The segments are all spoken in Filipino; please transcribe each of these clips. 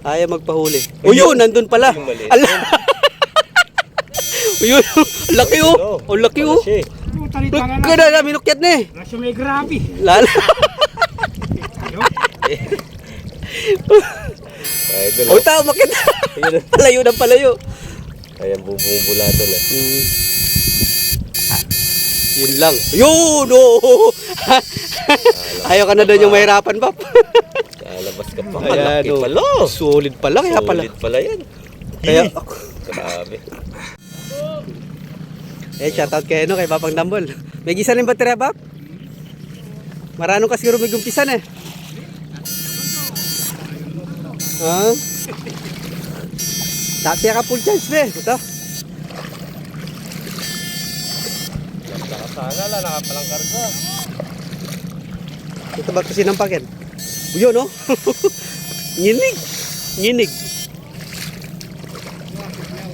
Ayaw magpahuli. O yun, nandun pala. Yung maliit. Ala. O yun, laki oh. O laki oh. Kada na, minukyat na eh. Nasa may grabe. Lala. Idol. O tao, makit. Palayo ng palayo. Ayan, bubula doon eh. Yun lang. Yun! Oh. Ayaw ka na doon yung mahirapan, Pap. Lalabas ka pa. Ayan, Malaki oh. pala. Solid pala, kaya pala. Solid pala yan. Kaya, Grabe. shoutout kay kay Papang Dambol. May gisa rin baterya, Pap? Marano ka siguro may gumpisan eh. Ha? Tapi ka full chance, be. Ito. Nakasana lang, nakapalang karga. Ito ba kasi ng pakin? Yun, no? Nginig. Nginig.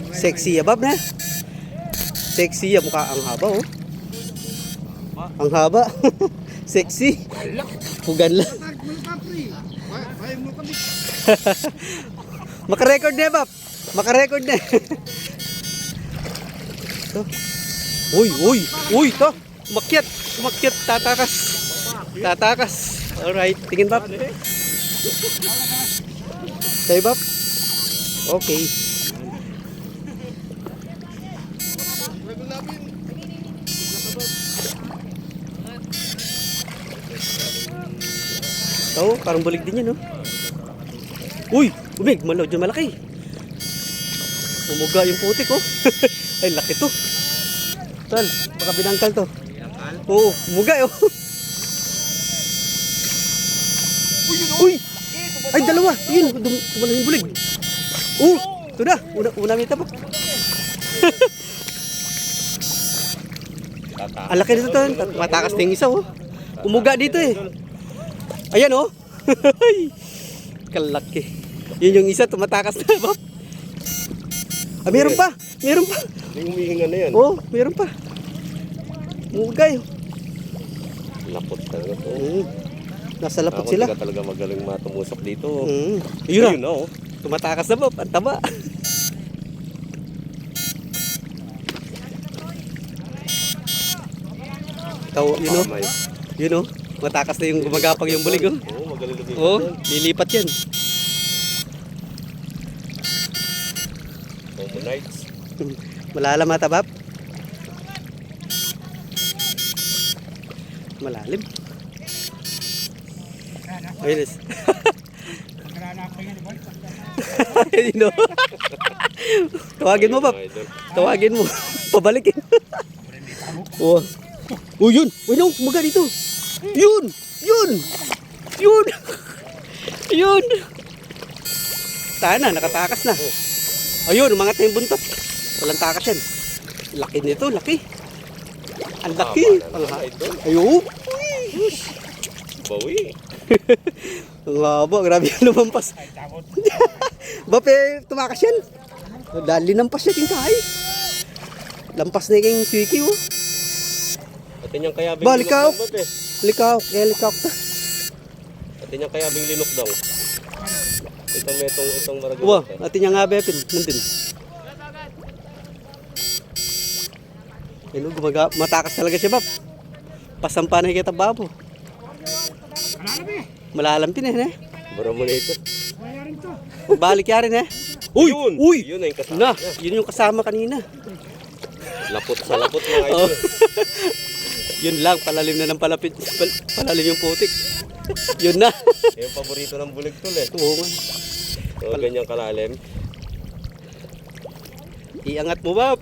Sexy ya, Bob, na? Sexy ya, mukha ang haba, oh. Ang haba. Sexy. Pugan lang. Maka-record na, Bob. Maka-record na. Ito. Uy, uy, uy, ito. Umakyat. Umakyat. Tatakas. Tatakas. Alright. Tingin, Bob. Sa'yo, Bob? Okay. Ito, parang bulig din yan, no? Uy! Umig! Medyo malaki. Umuga yung putik, oh. Ay, laki to. Tal, baka binangkal to. Oo, umuga, oh. Uy! Ay, dalawa! Yun, tumalang yung bulig. Oh! Ito na! Una may tabok. Ang laki nito to. Matakas na yung isa, oh. Umuga dito, eh. Ayan, oh. Kalaki. Yun yung isa, tumatakas na, Bob. Ah, meron pa. Meron pa. Yung humihinga na yan. Oo, meron pa. Mugay. Lapot talaga to. Nasa lapot Ako sila. hindi ka talaga magaling matumusok dito. Ayun na. Ayun na, oh. Tumatakas na, Bob. Ang taba. Ito, yun o. Pamay. Yun o. Matakas na yung gumagapang yung bulig, oh. Oo, magaling lumipat Oo, yan. lilipat yan. Commonites. Malalam ata, Bob. Malalim. Ayun is. Yun o. Tawagin mo, Bob. Tawagin mo. Pabalikin. Oh. Oh, yun. Uy, no, kumaga dito. Yun. Yun. Yun. Yun. Sana, nakatakas na. Ayun, umangat na yung buntot. Walang takas yan. Laki nito, laki. Ang laki. Ayun. Bawi. Ang haba, grabe yung lumampas. Bape, tumakas yan. Dali nampas siya tingkay. Lampas na yung swiki, oh. Atin yung kayabing Balikaw. linok daw, eh. Likaw, likaw ta. Atin yung kayabing linok daw. Itong maragulot. Uwa, atin yung nga bepin. Nandun. Ayun, matakas talaga siya, Bap. Pasampa na kita, babo. Malalampin eh. Baro mo na ito. Magbalik ya rin eh. Uy! Yun! Uy! Yun na yung kasama Na, niya. yun yung kasama kanina. Lapot sa lapot mga Oh. idol. Yun lang, palalim na ng palapit. Palalim yung putik. Yun na. Yung paborito ng bulig tol eh. Oo nga. So, ganyang kalalim. Iangat mo, Bap.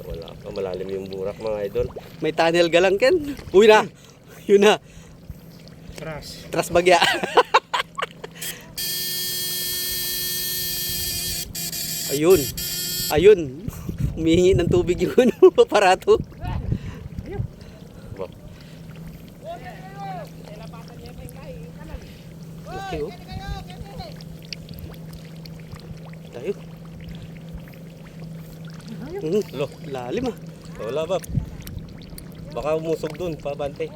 Wala pa, malalim yung burak mga idol. May tunnel galang, Ken. Uy na. Yun na. Tras bagya. Ayun. Ayun. Humihingi ng tubig yung aparato. Ba? Okay, oh. Tayo. Lo, Lalim ah. wala ba? Baka umusog dun, pabante.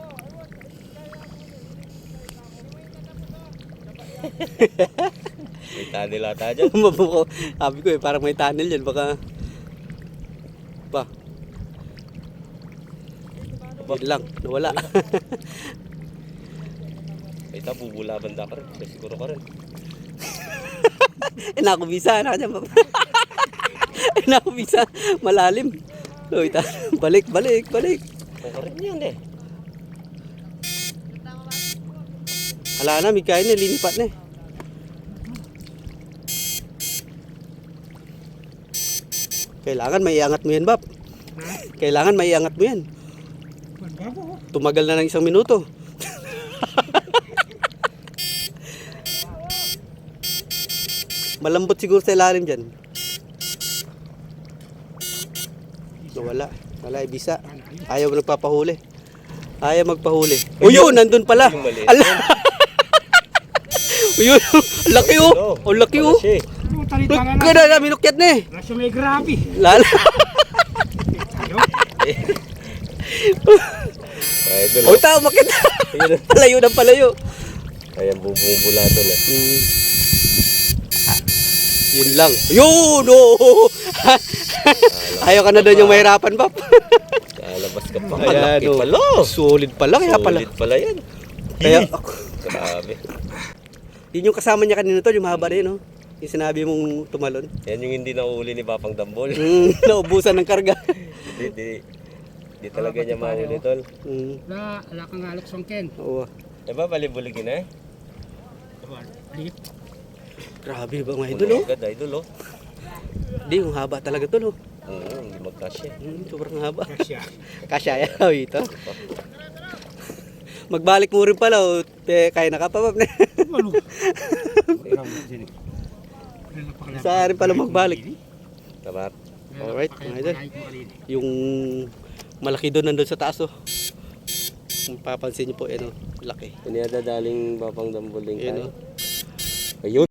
tunnel ata dyan. Mabuko. Sabi ko parang may tunnel yan. Baka... Pa. Yun lang. Nawala. Ito, bubula banda ka rin. Siguro ka rin. Nakubisa na dyan. Nakubisa. Malalim. Uy, balik. Kung ka rin yan eh. Hala na, may kain na. Linipat na eh. Kailangan may iangat mo yan, Bap. Kailangan may iangat mo yan. Tumagal na ng 1 minuto. Malambot siguro sa ilalim dyan. Wala, ibisa. Ayaw nagpapahuli. Ayaw magpahuli. O yun, nandun pala. Yung maliit. Ala. O yun, laki oh. O laki oh. Ganda na, minukyat na eh. Nasa may grabe. Lala. Ay, idol. O tao, makita. Palayo ng palayo. Ayan, bubula to na. Yun lang. Yun! Oh! Ayaw ka na doon yung mahirapan, Bap. Lalabas ka pa. Ayan, Malaki oh. pala. Solid pala, kaya pala. Solid pala yan. Kaya, Grabe. yun yung kasama niya kanina to, yung mahaba na yun, oh. Yung sinabi mong tumalon. Yan yung hindi nahuli ni Papang Dambol. Naubusan ng karga. Di talaga niya mahuli, tol. Wala kang halok songken. Oo. Diba, balibuligin na eh. Grabe ba mga idol, oh. Agad, idol, oh. Hindi, yung haba talaga to, oh. Hindi magkasya. Sobrang haba. Kasya. Kasya yan, ito. Magbalik mo rin pala, oh. Kaya nakapapap na. Ano? Saan rin pala magbalik. Tamat. Alright, mga idol. Yung malaki doon nandun sa taas, oh. Kung papansin niyo po, ano, laki. Pinadadaling Papang Damboling Ayan, tayo. oh. Ayun.